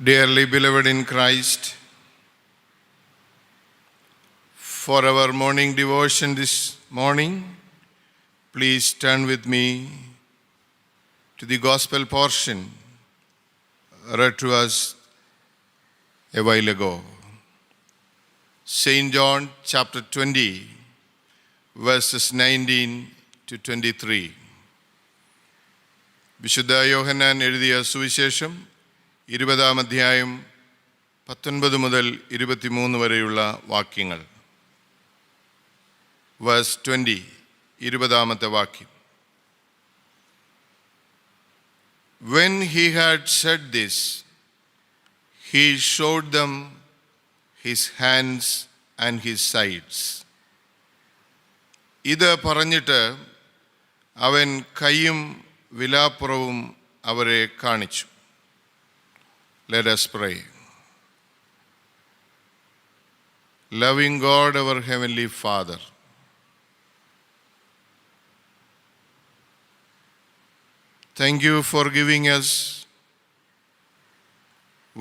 Dearly beloved in Christ, for our morning devotion this morning, please turn with me to the gospel portion read to us a while ago. St. John chapter 20, verses 19 to 23. വിശുദ്ധ യോഹന്നാൻ എഴുതിയ സുവിശേഷം 20-ാം അധ്യായം 19 മുതൽ 23 വരെയുള്ള വാക്യങ്ങൾ. Verse 20, 20-ാമത്തെ വാക്യം. When he had said this, he showed them his hands and his sides. ഇത് പറഞ്ഞിട്ട് അവൻ കൈയും വിലാപ്പുറവും അവരെ കാണിച്ചു. Let us pray. Loving God, our Heavenly Father, thank you for giving us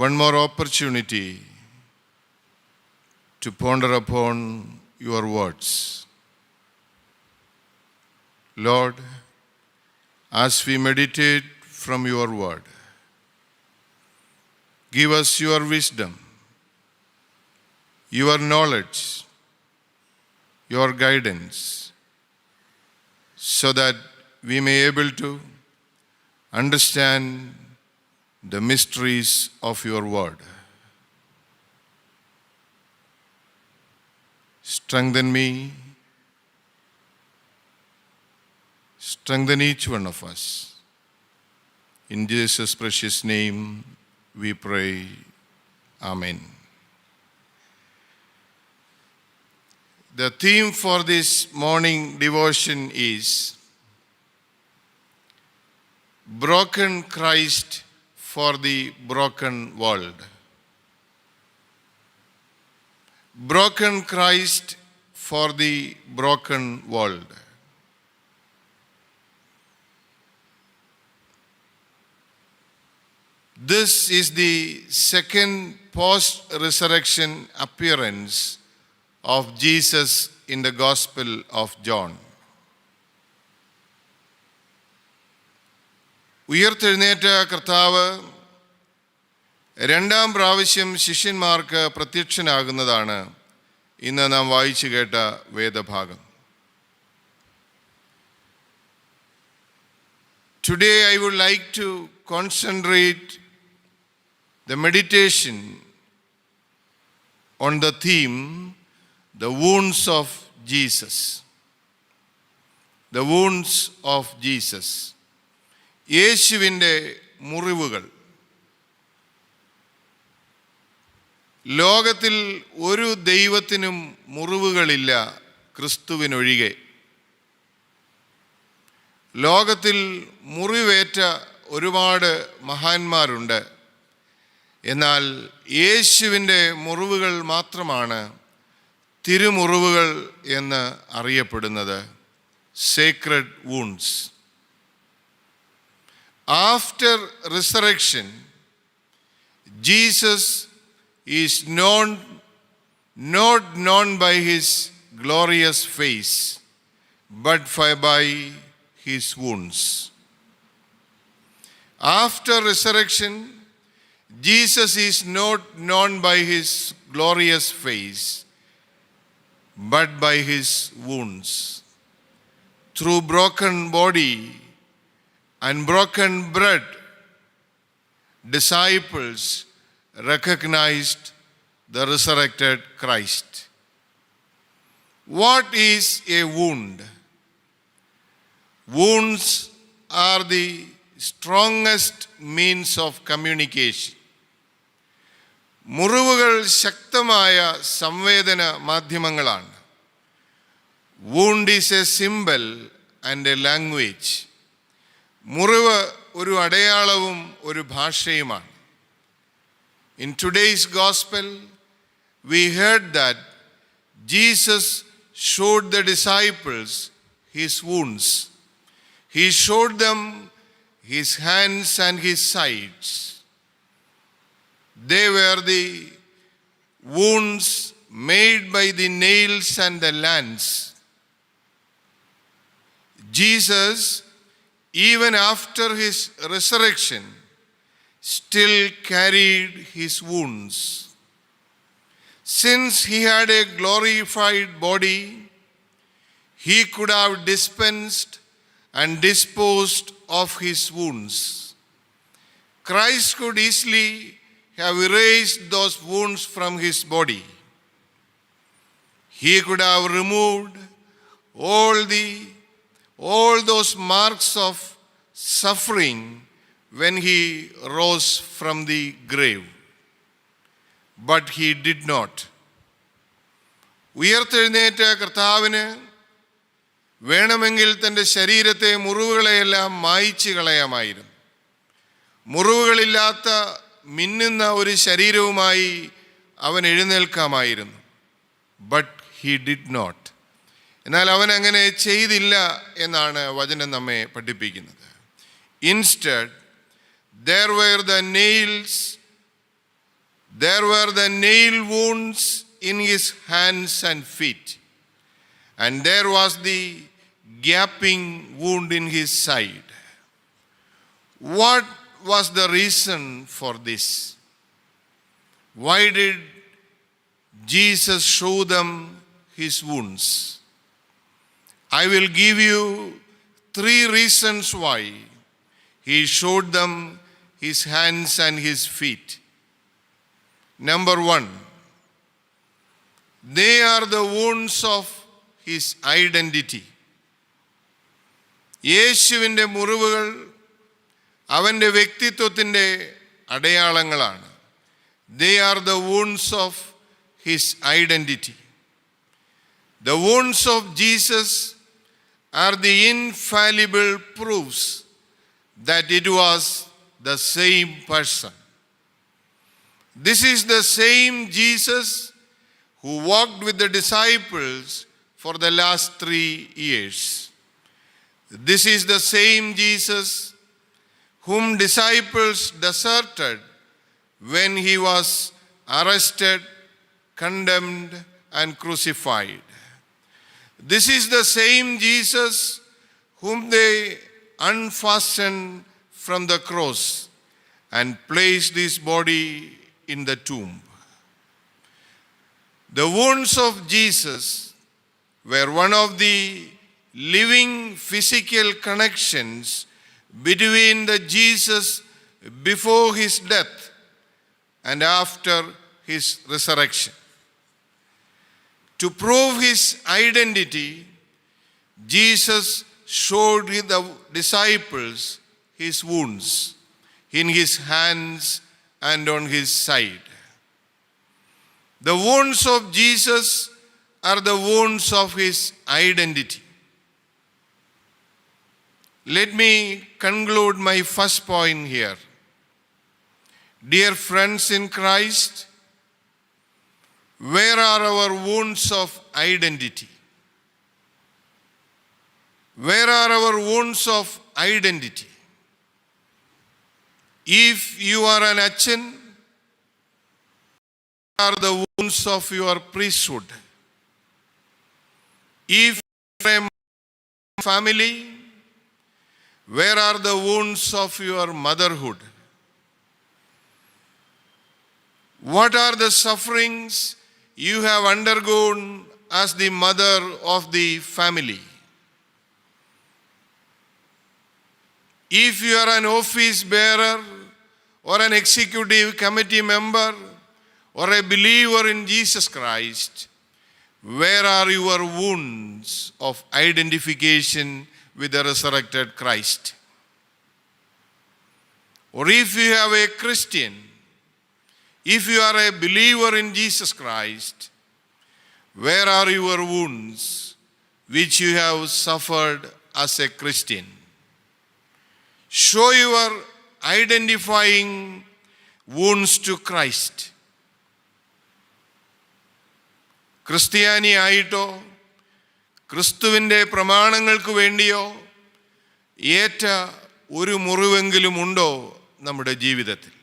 one more opportunity to ponder upon your words. Lord, as we meditate from your word, give us your wisdom, your knowledge, your guidance, so that we may be able to understand the mysteries of your word. Strengthen me, strengthen each one of us. In Jesus' precious name we pray. Amen. The theme for this morning devotion is Broken Christ for the Broken World. Broken Christ for the broken world. This is the second post-resurrection appearance of Jesus in the Gospel of John. ഉയർത്തെഴുന്നേറ്റ കർത്താവ് രണ്ടാം പ്രാവശ്യം ശിഷ്യന്മാർക്ക് പ്രത്യക്ഷനാകുന്നതാണ് ഇന്ന് നാം വായിച്ചു കേട്ട വേദഭാഗം. Today I would like to concentrate the meditation on the theme, the wounds of Jesus. The wounds of Jesus. യേശുവിൻ്റെ മുറിവുകൾ. ലോകത്തിൽ ഒരു ദൈവത്തിനും മുറിവുകളില്ല ക്രിസ്തുവിനൊഴികെ. ലോകത്തിൽ മുറിവേറ്റ ഒരുപാട് മഹാന്മാരുണ്ട്. എന്നാൽ യേശുവിൻ്റെ മുറിവുകൾ മാത്രമാണ് തിരുമുറിവുകൾ എന്ന് അറിയപ്പെടുന്നത്. Sacred വൂണ്ട്സ്. After resurrection, Jesus is not known by his glorious face, but by his wounds. After resurrection, Jesus is not known by his glorious face, but by his wounds. Through broken body and broken bread, disciples recognized the resurrected Christ. What is a wound? Wounds are the strongest means of communication. മുറിവുകൾ ശക്തമായ സംവേദന മാധ്യമങ്ങളാണ്. Wound is a symbol and a language. മുറിവ് ഒരു അടയാളവും ഒരു ഭാഷയുമാണ്. In today's gospel, we heard that Jesus showed the disciples his wounds. He showed them his hands and his sides. They were the wounds made by the nails and the lance. Jesus, even after his resurrection, still carried his wounds. Since he had a glorified body, he could have dispensed and disposed of his wounds. Christ could easily have erased those wounds from his body. He could have removed all those marks of suffering when he rose from the grave. But he did not. ഉയർത്തെഴുന്നേറ്റ കർത്താവിന് വേണമെങ്കിൽ തൻ്റെ ശരീരത്തെ മുറിവുകളെയെല്ലാം മായ്ച്ചു കളയാമായിരുന്നു. മുറിവുകളില്ലാത്ത മിന്നുന്ന ഒരു ശരീരവുമായി അവൻ എഴുന്നേൽക്കാമായിരുന്നു. But he did not. എന്നാൽ അവൻ അങ്ങനെ ചെയ്തില്ല എന്നാണ് വചനം നമ്മെ പഠിപ്പിക്കുന്നത്. Instead there were the nail wounds in his hands and feet, and there was the gaping wound in his side. What was the reason for this? Why did Jesus show them his wounds? I will give you 3 reasons why he showed them his hands and his feet. Number 1, they are the wounds of his identity. യേശുവിൻ്റെ മുറിവുകൾ അവൻ്റെ വ്യക്തിത്വത്തിൻ്റെ അടയാളങ്ങളാണ്. They are the wounds of his identity. The wounds of Jesus are the infallible proofs that it was the same person. This is the same Jesus who walked with the disciples for the last 3 years. This is the same Jesus whom disciples deserted when he was arrested, condemned, and crucified. This is the same Jesus whom they unfastened from the cross and placed his body in the tomb. The wounds of Jesus were one of the living physical connections between the Jesus before his death and after his resurrection. To prove his identity, Jesus showed the disciples his wounds in his hands and on his side. The wounds of Jesus are the wounds of his identity. Let me conclude my first point here. Dear friends in Christ, where are our wounds of identity? Where are our wounds of identity? If you are an Achan, where are the wounds of your priesthood? If you are a family, where are the wounds of your motherhood? What are the sufferings you have undergone as the mother of the family? If you are an office bearer or an executive committee member or a believer in Jesus Christ, where are your wounds of identification with the resurrected Christ? Or if you have a Christian, if you are a believer in Jesus Christ, where are your wounds which you have suffered as a Christian? Show your identifying wounds to Christ. ക്രിസ്ത്യാനിയായിട്ടോ ക്രിസ്തുവിൻ്റെ പ്രമാണങ്ങൾക്ക് വേണ്ടിയോ ഏറ്റ ഒരു മുറിവെങ്കിലും ഉണ്ടോ നമ്മുടെ ജീവിതത്തിൽ?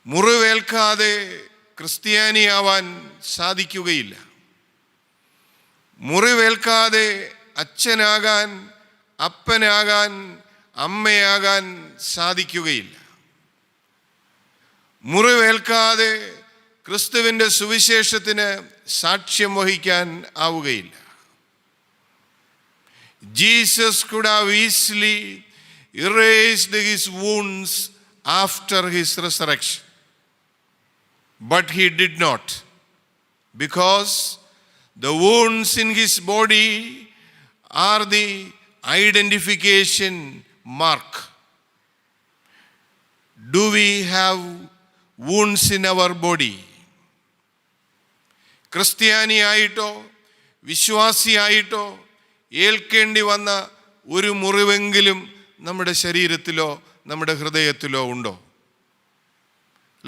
മുറിവേൽക്കാതെ ക്രിസ്ത്യാനിയാവാൻ സാധിക്കുകയില്ല. മുറിവേൽക്കാതെ അച്ഛനാകാൻ, അപ്പനാകാൻ, അമ്മയാകാൻ സാധിക്കുകയില്ല. മുറിവേൽക്കാതെ ക്രിസ്തുവിൻ്റെ സുവിശേഷത്തിന് സാക്ഷ്യം വഹിക്കാൻ ആവുകയില്ല. Jesus could have easily erased his wounds after his resurrection, but he did not, because the wounds in his body are the identification mark. Do we have wounds in our body? ക്രിസ്ത്യാനിയായിട്ടോ വിശ്വാസിയായിട്ടോ ഏൽക്കേണ്ടി വന്ന ഒരു മുറിവെങ്കിലും നമ്മുടെ ശരീരത്തിലോ നമ്മുടെ ഹൃദയത്തിലോ ഉണ്ടോ?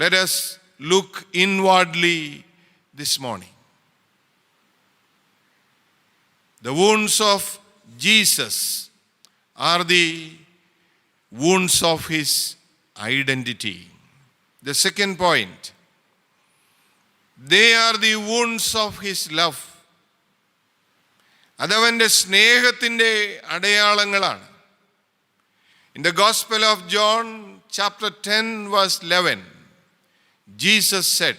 Let us look inwardly this morning. The wounds of Jesus are the wounds of his identity. The second point, they are the wounds of his love. അതവൻ്റെ സ്നേഹത്തിൻ്റെ അടയാളങ്ങളാണ്. In the Gospel of John, chapter 10, verse 11, Jesus said,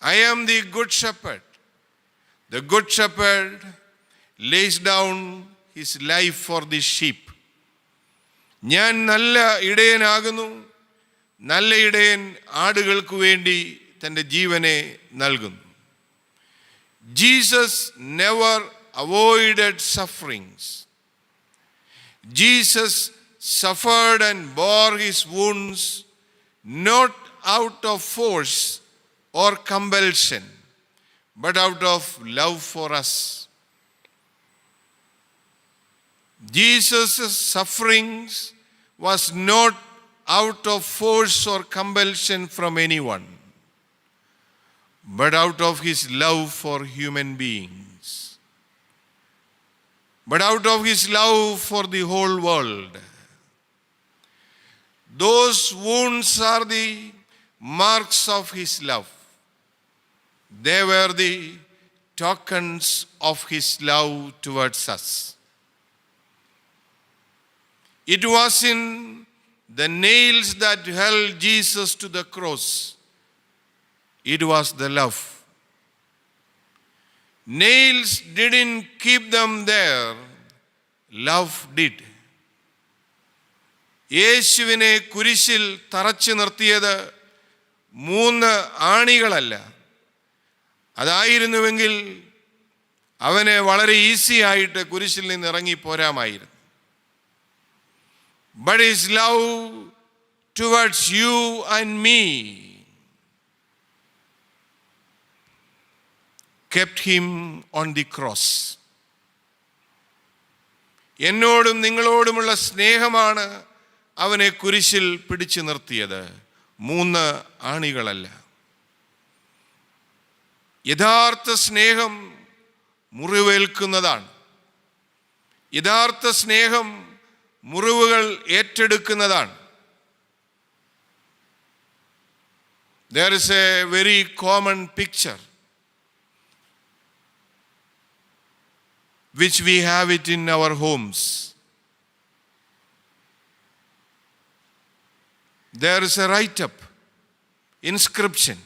I am the good shepherd. The good shepherd lays down his life for the sheep. ഞാൻ നല്ല ഇടയനാകുന്നു. നല്ല ഇടയൻ ആടുകൾക്ക് വേണ്ടി തൻ്റെ ജീവനെ നൽകുന്നു. Jesus never avoided sufferings. Jesus suffered and bore his wounds not out of force or compulsion, but out of love for us. Jesus' sufferings was not out of force or compulsion from anyone, but out of his love for human beings, but out of his love for the whole world. Those wounds are the marks of his love. They were the tokens of his love towards us. It was in the nails that held Jesus to the cross. It was the love. Nails didn't keep them there. Love did. യേശുവിനെ കുരിശിൽ തറച്ചു നിർത്തിയത് 3 ആണികളല്ല. അതായിരുന്നുവെങ്കിൽ അവനെ വളരെ easy ആയിട്ട് കുരിശിൽ നിന്ന് ഇറങ്ങി പോരാമായിരുന്നു. But his love towards you and me kept him on the cross. എന്നോടും നിങ്ങളോടുമുള്ള സ്നേഹമാണ് അവനെ കുരിശിൽ പിടിച്ചു നിർത്തിയത്, 3 ആണികളല്ല. യഥാർത്ഥ സ്നേഹം മുറിവേൽക്കുന്നതാണ്. യഥാർത്ഥ സ്നേഹം മുറിവുകൾ ഏറ്റെടുക്കുന്നതാണ്. There is a very common picture which we have it in our homes. There is a write-up, inscription.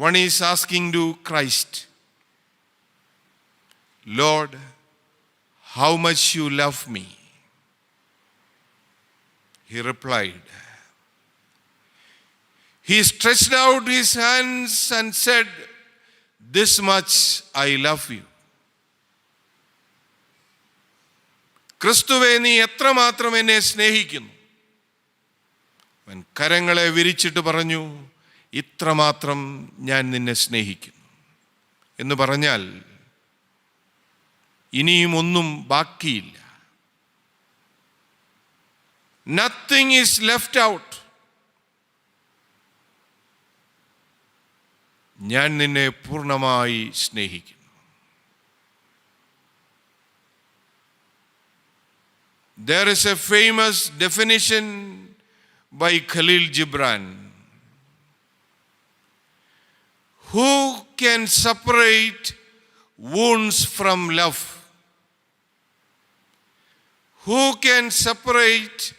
One is asking to Christ, Lord, how much you love me? He replied. He stretched out his hands and said, this much I love you. ക്രിസ്തുവേ, നീ എത്രമാത്രം എന്നെ സ്നേഹിക്കുന്നു. അവൻ കരങ്ങളെ വിരിച്ചിട്ട് പറഞ്ഞു, ഇത്രമാത്രം ഞാൻ നിന്നെ സ്നേഹിക്കുന്നു എന്ന് പറഞ്ഞാൽ ഇനിയും ഒന്നും ബാക്കിയില്ല. Nothing is left out. ഞാൻ നിന്നെ പൂർണ്ണമായി സ്നേഹിക്കുന്നു. There is a famous definition by Khalil Gibran. Who can separate wounds from love? Who can separate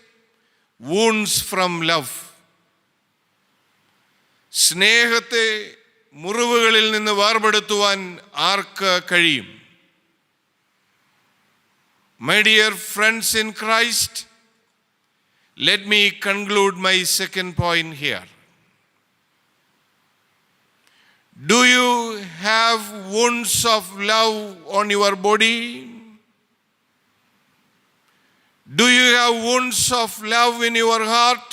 wounds from love? സ്നേഹത്തെ മുറിവുകളിൽ നിന്ന് വേർപെടുത്തുവാൻ ആർക്ക് കഴിയും? My dear friends in Christ, let me conclude my second point here. Do you have wounds of love on your body? Do you have wounds of love in your heart?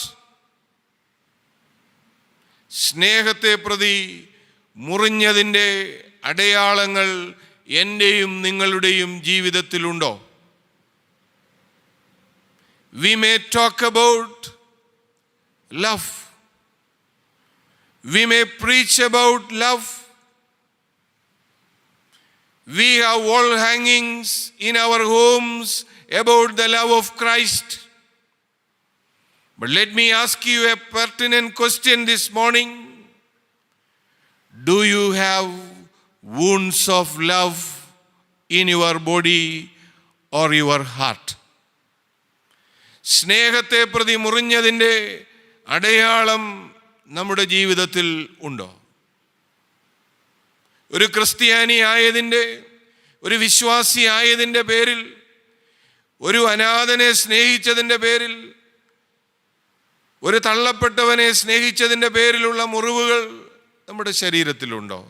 സ്നേഹത്തെ പ്രതി മുറിഞ്ഞതിൻ്റെ അടയാളങ്ങൾ എൻ്റെയും നിങ്ങളുടെയും ജീവിതത്തിലുണ്ടോ? We may talk about love. We may preach about love. We have wall hangings in our homes about the love of Christ. But let me ask you a pertinent question this morning. Do you have wounds of love in your body or your heart? സ്നേഹത്തെ പ്രതി മുറിഞ്ഞതിൻ്റെ അടയാളം നമ്മുടെ ജീവിതത്തിൽ ഉണ്ടോ? ഒരു ക്രിസ്ത്യാനി ആയതിൻ്റെ, ഒരു വിശ്വാസി ആയതിൻ്റെ പേരിൽ, ഒരു അനാഥനെ സ്നേഹിച്ചതിൻ്റെ പേരിൽ, ഒരു തള്ളപ്പെട്ടവനെ സ്നേഹിച്ചതിൻ്റെ പേരിലുള്ള മുറിവുകൾ നമ്മുടെ ശരീരത്തിലുണ്ടോ?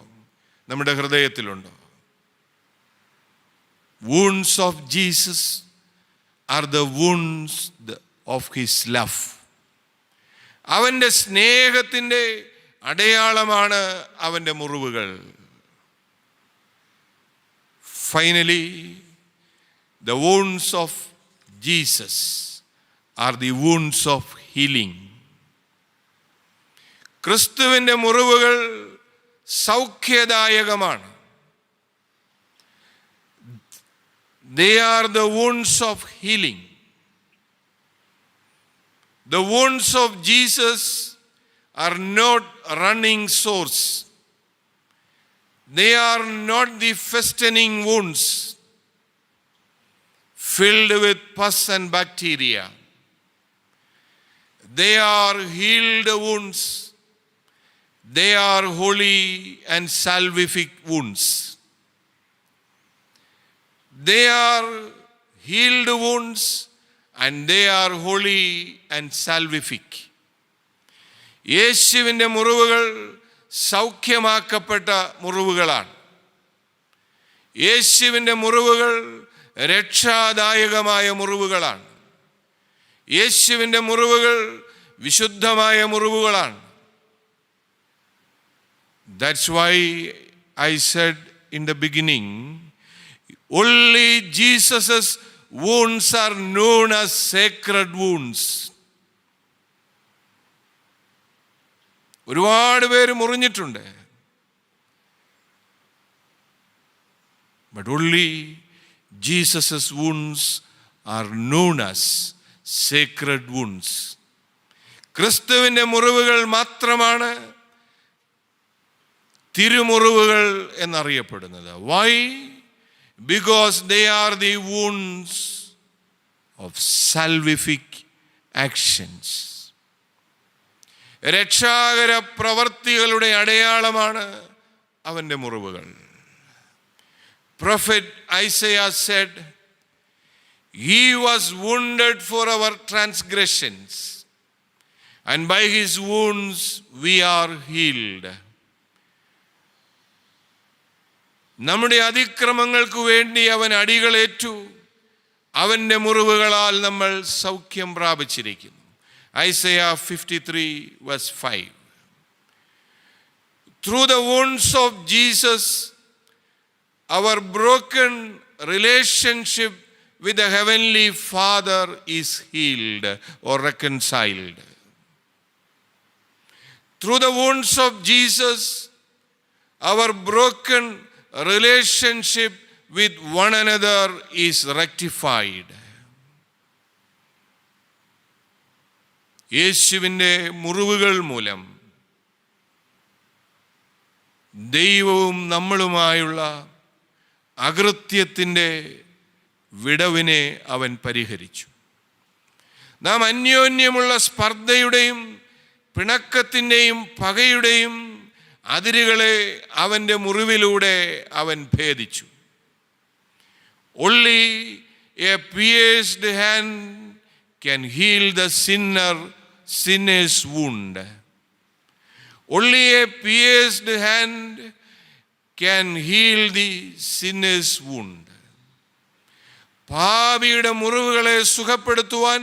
നമ്മുടെ ഹൃദയത്തിലുണ്ടോ? Wounds of Jesus are the wounds of his love. അവൻ്റെ സ്നേഹത്തിൻ്റെ അടയാളമാണ് അവൻ്റെ മുറിവുകൾ. Finally, the wounds of Jesus are the wounds of healing. ക്രിസ്തുവിൻ്റെ മുറിവുകൾ സൗഖ്യദായകമാണ്. They are the wounds of healing. The wounds of Jesus are not running sores. They are not the festering wounds filled with pus and bacteria. They are healed wounds. They are holy and salvific wounds. They are healed wounds and they are holy and salvific. യേശുവിൻ്റെ മുറിവുകൾ സൗഖ്യമാക്കപ്പെട്ട മുറിവുകളാണ്. യേശുവിൻ്റെ മുറിവുകൾ രക്ഷാദായകമായ മുറിവുകളാണ്. യേശുവിൻ്റെ മുറിവുകൾ വിശുദ്ധമായ മുറിവുകളാണ്. That's why I said in the beginning, only Jesus' wounds are known as sacred wounds. ഒരുപാട് പേര് മുറിഞ്ഞിട്ടുണ്ട്. But only Jesus' wounds are known as sacred wounds. ക്രിസ്തുവിൻ്റെ മുറിവുകൾ മാത്രമാണ് തിരുമുറിവുകൾ എന്നറിയപ്പെടുന്നത്. Why? Because they are the wounds of salvific actions. രക്ഷാകര പ്രവർത്തികളുടെ അടയാളമാണ് അവൻ്റെ മുറിവുകൾ. Prophet Isaiah said, "He was wounded for our transgressions, and by his wounds we are healed." നമ്മുടെ അതിക്രമങ്ങൾക്ക് വേണ്ടി അവൻ അടികളേറ്റു, അവൻ്റെ മുറിവുകളാൽ നമ്മൾ സൗഖ്യം പ്രാപിച്ചിരിക്കുന്നു. Isaiah 53 verse 5. Through the wounds of Jesus, our broken relationship with the Heavenly Father is healed or reconciled. Through the wounds of Jesus, our broken relationship with one another is rectified. യേശുവിൻ്റെ മുറിവുകൾ മൂലം ദൈവവും നമ്മളുമായുള്ള അകൃത്യത്തിൻ്റെ വിടവിനെ അവൻ പരിഹരിച്ചു. നാം അന്യോന്യമുള്ള സ്പർദ്ധയുടെയും പിണക്കത്തിൻ്റെയും പകയുടെയും അതിരുകളെ അവൻ്റെ മുറിവിലൂടെ അവൻ ഭേദിച്ചു. Only a pierced hand can heal the sinner's wound. Only a pierced hand can heal the sinner's wound. പാപിയുടെ മുറിവുകളെ സുഖപ്പെടുത്തുവാൻ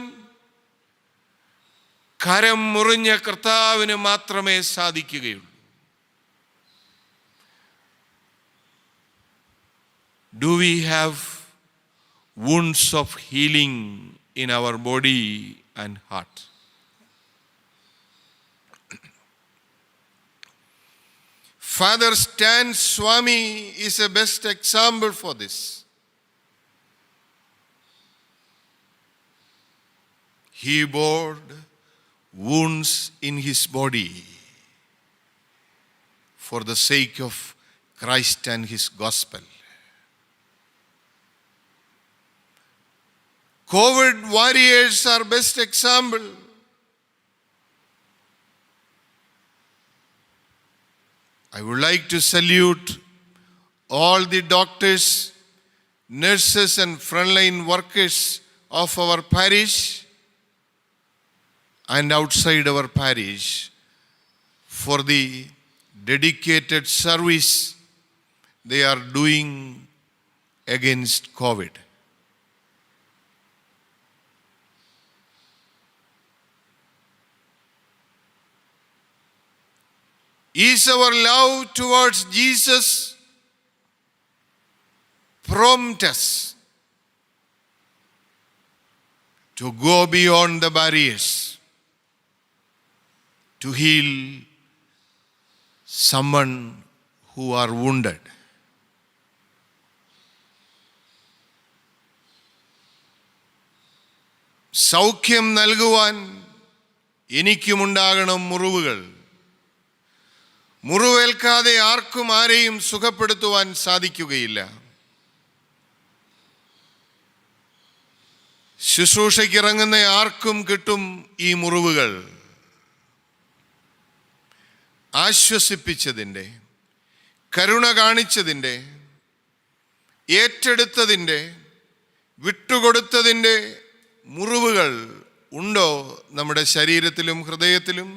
കരം മുറിഞ്ഞ കർത്താവിന് മാത്രമേ സാധിക്കുകയുള്ളൂ. Do we have wounds of healing in our body and heart? Father Stan Swami is a best example for this. He bore wounds in his body for the sake of Christ and his gospel. COVID warriors are best example. I would like to salute all the doctors, nurses and frontline workers of our parish and outside our parish for the dedicated service they are doing against COVID. Is our love towards Jesus prompt us to go beyond the barriers, to heal someone who are wounded? സൗഖ്യം നൽകുവാൻ എനിക്കുമുണ്ടാകണം മുറിവുകൾ. മുറിവേൽക്കാതെ ആർക്കും ആരെയും സുഖപ്പെടുത്തുവാൻ സാധിക്കുകയില്ല. ശുശ്രൂഷയ്ക്കിറങ്ങുന്ന ആർക്കും കിട്ടും ഈ മുറിവുകൾ. ആശ്വസിപ്പിച്ചതിൻ്റെ, കരുണ കാണിച്ചതിൻ്റെ, ഏറ്റെടുത്തതിൻ്റെ, വിട്ടുകൊടുത്തതിൻ്റെ മുറിവുകൾ ഉണ്ടോ നമ്മുടെ ശരീരത്തിലും ഹൃദയത്തിലും?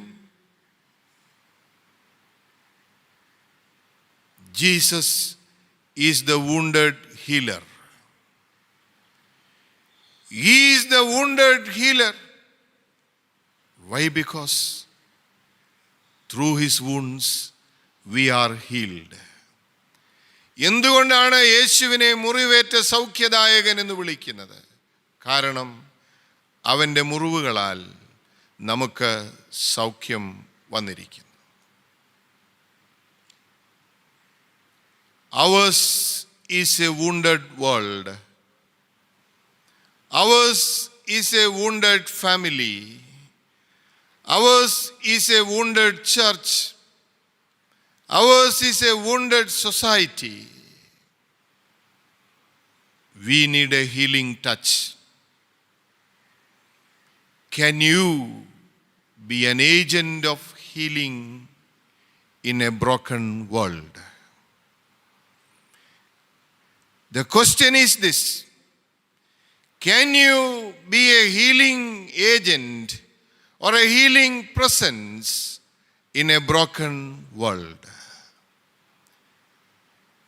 Jesus is the wounded healer. He is the wounded healer. Why? Because through his wounds we are healed. എന്തുകൊണ്ടാണ് യേശുവിനെ മുറിവേറ്റ സൗഖ്യദായകൻ എന്ന് വിളിക്കുന്നത്? കാരണം അവൻ്റെ മുറിവുകളാൽ നമുക്ക് സൗഖ്യം വന്നിരിക്കുന്നു. Ours is a wounded world. Ours is a wounded family. Ours is a wounded church. Ours is a wounded society. We need a healing touch. Can you be an agent of healing in a broken world? The question is this: can you be a healing agent or a healing presence in a broken world?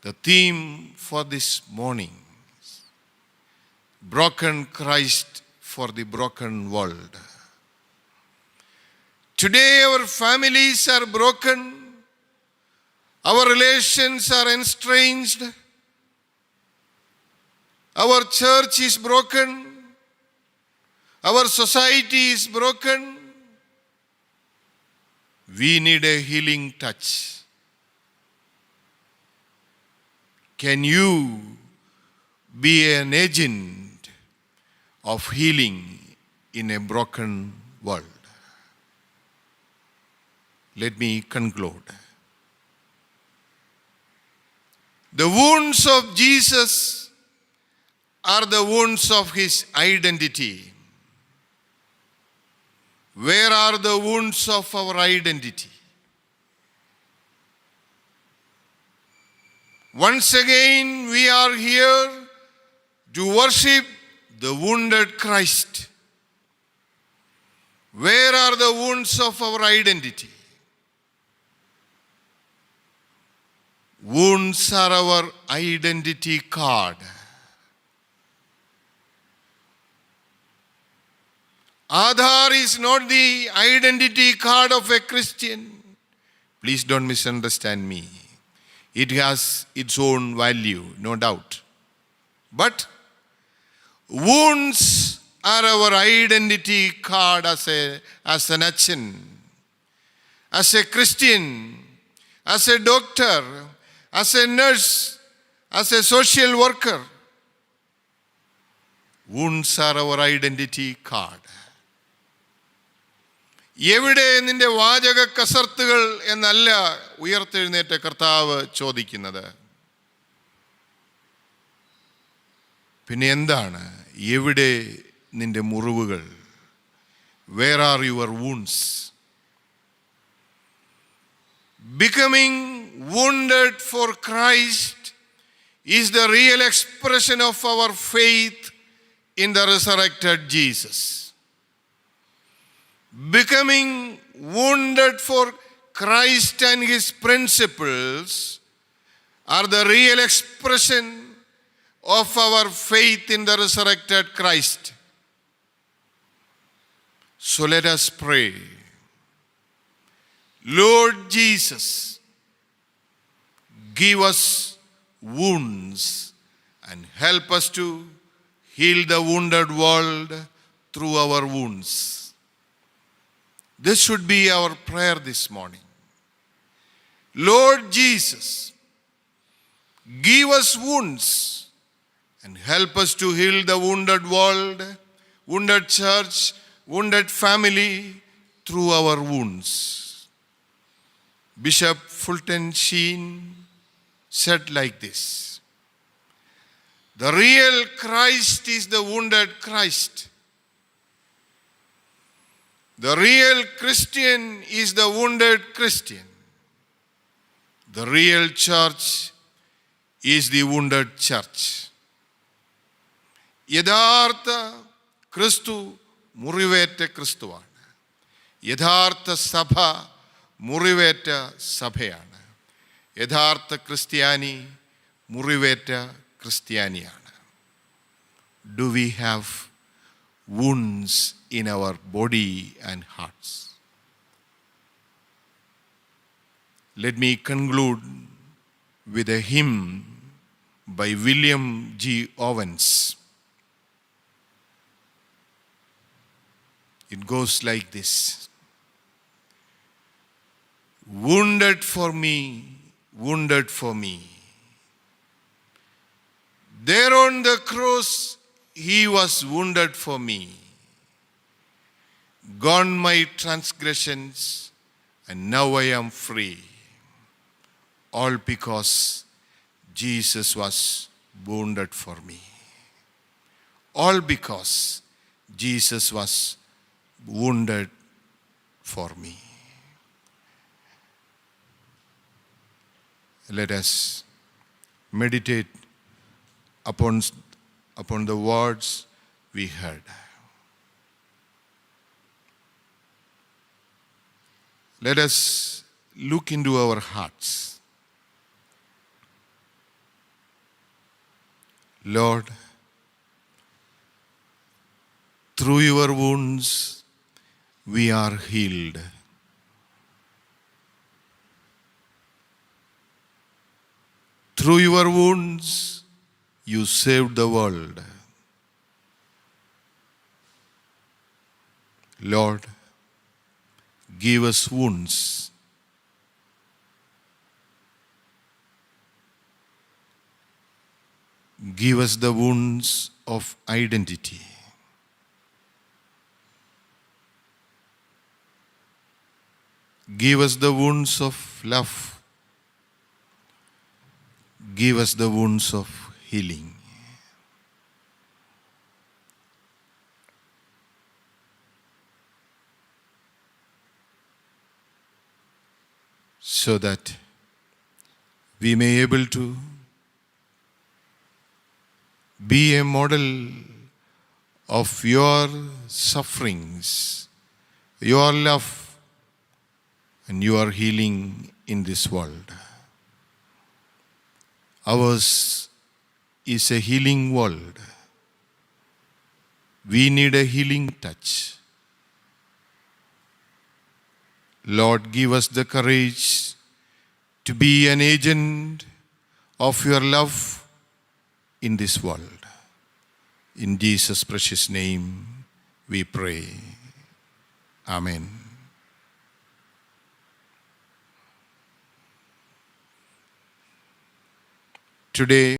The theme for this morning is Broken Christ for the Broken World. Today our families are broken, our relations are estranged, our church is broken, our society is broken. We need a healing touch. Can you be an agent of healing in a broken world? let me conclude. The wounds of Jesus are the wounds of his identity. Where are the wounds of our identity? Once again, we are here to worship the wounded Christ. Where are the wounds of our identity? Wounds are our identity card. Aadhaar is not the identity card of a Christian. Please don't misunderstand me. It has its own value, no doubt. But wounds are our identity card as an Achan, as a Christian, as a doctor, as a nurse, as a social worker. Wounds are our identity card. എവിടെ നിന്റെ വാചക കസർത്തുകൾ എന്നല്ല ഉയർത്തെഴുന്നേറ്റ കർത്താവ് ചോദിക്കുന്നത്. പിന്നെ എന്താണ്? എവിടെ നിന്റെ മുറിവുകൾ? Where are your wounds? Becoming wounded for Christ is the real expression of our faith in the resurrected Jesus. Becoming wounded for Christ and his principles are the real expression of our faith in the resurrected Christ. So let us pray. Lord Jesus, give us wounds and help us to heal the wounded world through our wounds. This should be our prayer this morning. Lord Jesus, give us wounds and help us to heal the wounded world, wounded church, wounded family through our wounds. Bishop Fulton Sheen said like this: the real Christ is the wounded Christ. The real Christian is the wounded Christian. The real church is the wounded church. യഥാർത്ഥ ക്രിസ്തു മുറിവേറ്റ ക്രിസ്തുവാണ്. യഥാർത്ഥ സഭ മുറിവേറ്റ സഭയാണ്. യഥാർത്ഥ ക്രിസ്ത്യാനി മുറിവേറ്റ ക്രിസ്ത്യാനിയാണ്. Do we have wounds in our body and hearts? Let me conclude with a hymn by William G. Owens. It goes like this: wounded for me, wounded for me. There on the cross, he was wounded for me. Gone my transgressions, and now I am free. All because Jesus was wounded for me. All because Jesus was wounded for me. Let us meditate upon the words we heard. Let us look into our hearts. Lord, through your wounds we are healed. Through your wounds you saved the world. Lord, give us wounds. Give us the wounds of identity. Give us the wounds of love. Give us the wounds of healing. So that we may able to be a model of your sufferings, your love, and your healing in this world. Ours is a healing world. We need a healing touch. Lord, give us the courage to be an agent of your love in this world. In Jesus' precious name we pray. Amen. Today,